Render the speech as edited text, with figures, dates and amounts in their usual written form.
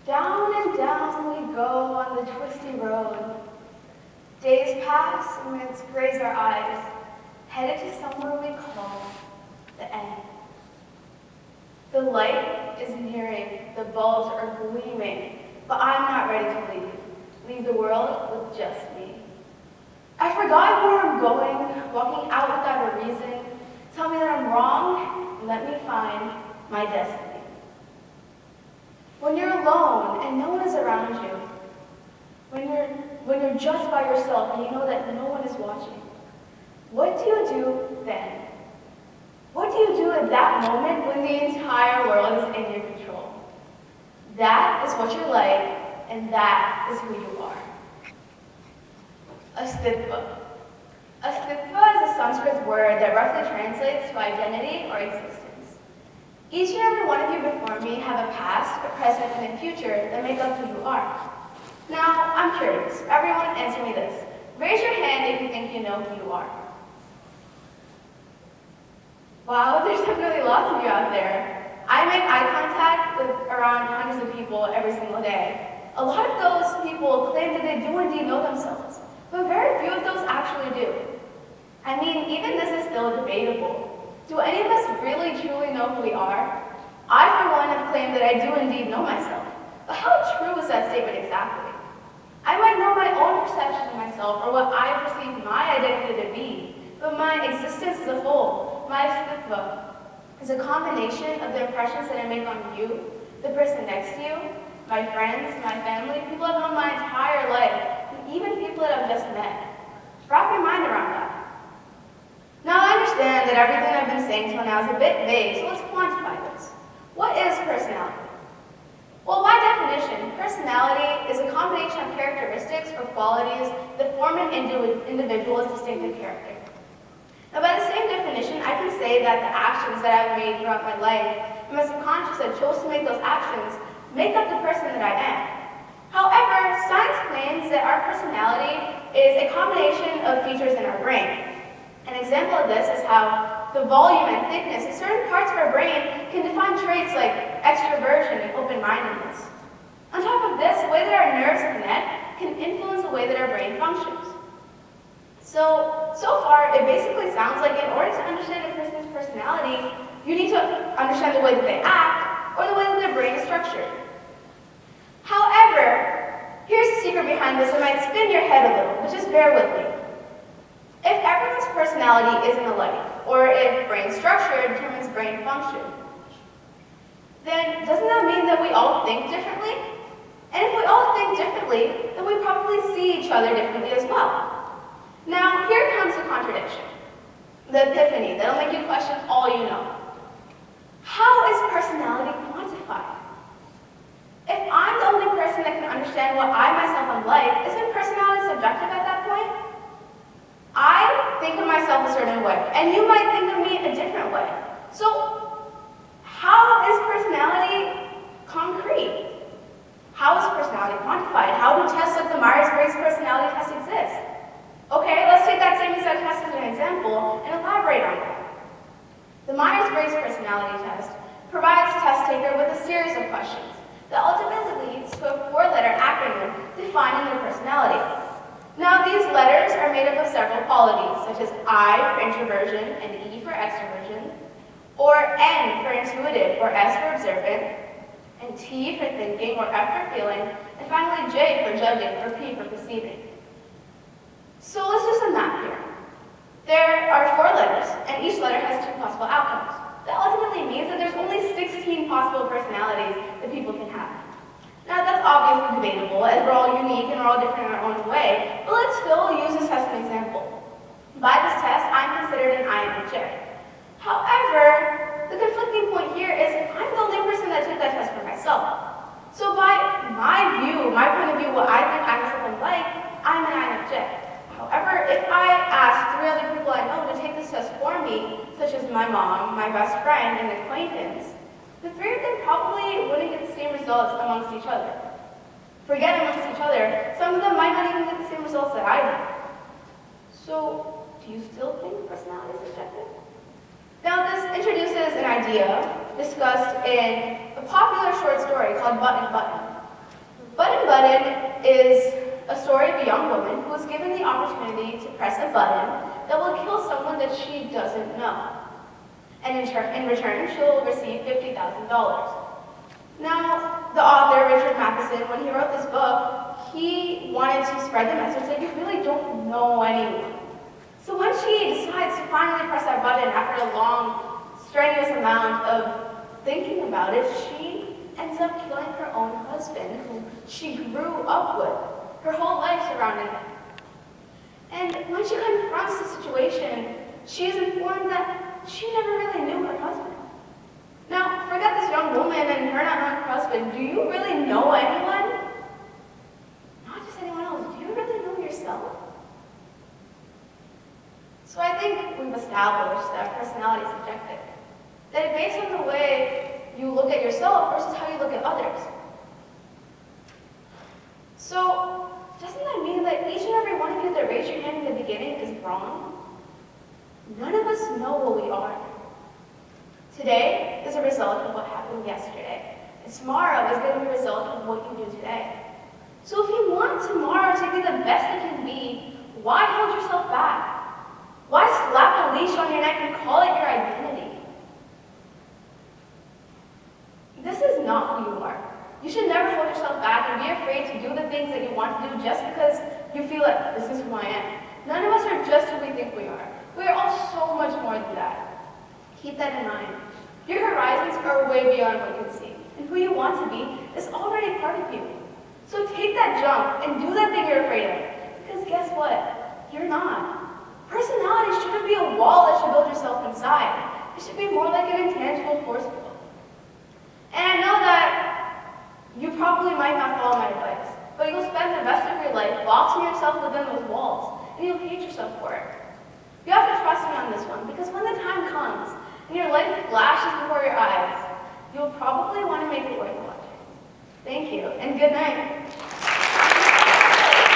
Down and down we go on the twisty road. Days pass and minutes graze our eyes, headed to somewhere we call the end. The light is nearing, the bulbs are gleaming, but I'm not ready to leave the world with just me. I forgot where I'm going, walking out without a reason. Tell me that I'm wrong, and let me find my destiny. When you're alone and no one is around you, when you're just by yourself and you know that no one is watching, what do you do then? What do you do at that moment when the entire world is in your control? That is what you're like, and that is who you are. Astithva. Astithva is a Sanskrit word that roughly translates to identity or existence. Each and every one of you before me have a past, a present, and a future that make up who you are. Now, I'm curious. Everyone answer me this. Raise your hand if you think you know who you are. Wow, there's definitely lots of you out there. I make eye contact with around hundreds of people every single day. A lot of those people claim that they do indeed know themselves, but very few of those actually do. I mean, even this is still debatable. Do any of us really truly know who we are? I, for one, have claimed that I do indeed know myself. But how true is that statement exactly? I might know my own perception of myself or what I perceive my identity to be, but my existence as a whole, my Astithva, is a combination of the impressions that I make on you, the person next to you, my friends, my family, people I've known my entire life, and even people that I've just met. Wrap your mind around that. Now I understand that everything I've been saying till now is a bit vague, so let's quantify this. What is personality? Well, by definition, personality is a combination of characteristics or qualities that form an individual's distinctive character. Now, by the same definition, I can say that the actions that I've made throughout my life and my subconscious that chose to make those actions make up the person that I am. However, science claims that our personality is a combination of features in our brain. An example of this is how the volume and thickness of certain parts of our brain can define traits like extroversion and open-mindedness. On top of this, the way that our nerves connect can influence the way that our brain functions. So far, it basically sounds like in order to understand a person's personality, you need to understand the way that they act or the way that their brain is structured. However, here's the secret behind this that might spin your head a little, but just bear with me. If everyone's personality isn't alike, or if brain structure determines brain function, then doesn't that mean that we all think differently? And if we all think differently, then we probably see each other differently as well. Now, here comes the contradiction, the epiphany that'll make you question all you know. How is personality quantified? If I'm the only person that can understand what I myself am like, isn't personality subjective at that point? I think of myself a certain way, and you might think of me a different way. So, how is personality concrete? How is personality quantified? How do tests like the Myers-Briggs personality test exist? Okay, let's take that same exact test as an example and elaborate on that. The Myers-Briggs personality test provides the test taker with a series of questions that ultimately leads to a 4-letter acronym defining their personality. Now, these letters are made up of several qualities, such as I for introversion and E for extroversion, or N for intuitive, or S for observant, and T for thinking, or F for feeling, and finally J for judging, or P for perceiving. So let's do some math here. There are 4 letters, and each letter has 2 possible outcomes. That ultimately means that there's only 16 possible personalities that people can have. Now, that's obviously debatable, as we're all unique and we're all different in our own way, but let's still use this test as an example. By this test, I'm considered an INFJ. However, the conflicting point here is I'm the only person that took that test for myself. So by my view, my point of view, what I think I myself am like, I'm an INFJ. However, if I ask 3 other people I know to take this test for me, such as my mom, my best friend, and an acquaintance, the 3 of them probably wouldn't get the same results amongst each other. Forget amongst each other, some of them might not even get the same results that I did. So, do you still think personality is subjective? Now, this introduces an idea discussed in a popular short story called Button Button. Button is a story of a young woman who was given the opportunity to press a button that will kill someone that she doesn't know. And in return, she'll receive $50,000. Now, the author, Richard Matheson, when he wrote this book, he wanted to spread the message that you really don't know anyone. So when she decides to finally press that button after a long, strenuous amount of thinking about it, she ends up killing her own husband, who she grew up with. Her whole life surrounded him. And when she confronts the situation, she is informed that she never really knew her husband. Now, forget this young woman and her not knowing her husband. Do you really know anyone? Not just anyone else. Do you really know yourself? So I think we've established that personality is subjective. That it's based on the way you look at yourself versus how you look at others. So, doesn't that mean that each and every one of you that raised your hand in the beginning is wrong? None of us know what we are. Today is a result of what happened yesterday. And tomorrow is going to be a result of what you do today. So if you want tomorrow to be the best it can be, why hold yourself back? Why slap a leash on your neck and call it your identity? This is not who you are. You should never hold yourself back and be afraid to do the things that you want to do just because you feel like this is who I am. None of us are just who we think we are. We are all so much more than that. Keep that in mind. Your horizons are way beyond what you can see. And who you want to be is already part of you. So take that jump and do that thing you're afraid of. Because guess what? You're not. Personality shouldn't be a wall that you build yourself inside. It should be more like an intangible force field. And I know that you probably might not follow my advice, but you'll spend the rest of your life boxing yourself within those walls, and you'll hate yourself for it. You have to trust me on this one, because when the time comes and your life flashes before your eyes, you'll probably want to make it worth watching. Thank you, and good night.